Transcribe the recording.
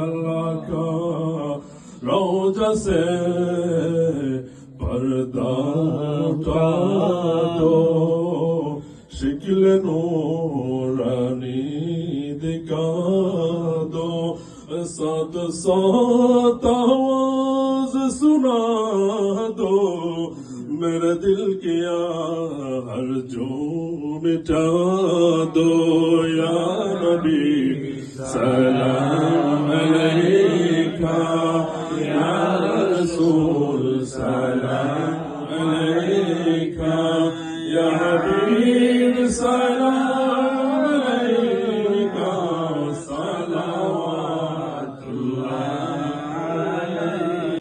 اللہ کا روضہ سے پردہ اٹھا دو، شکل نورانی دکھا دو، ساتھ ساتھ آواز سنا دو، میرے دل کیا ہر جو مٹا دو، یا نبی سلام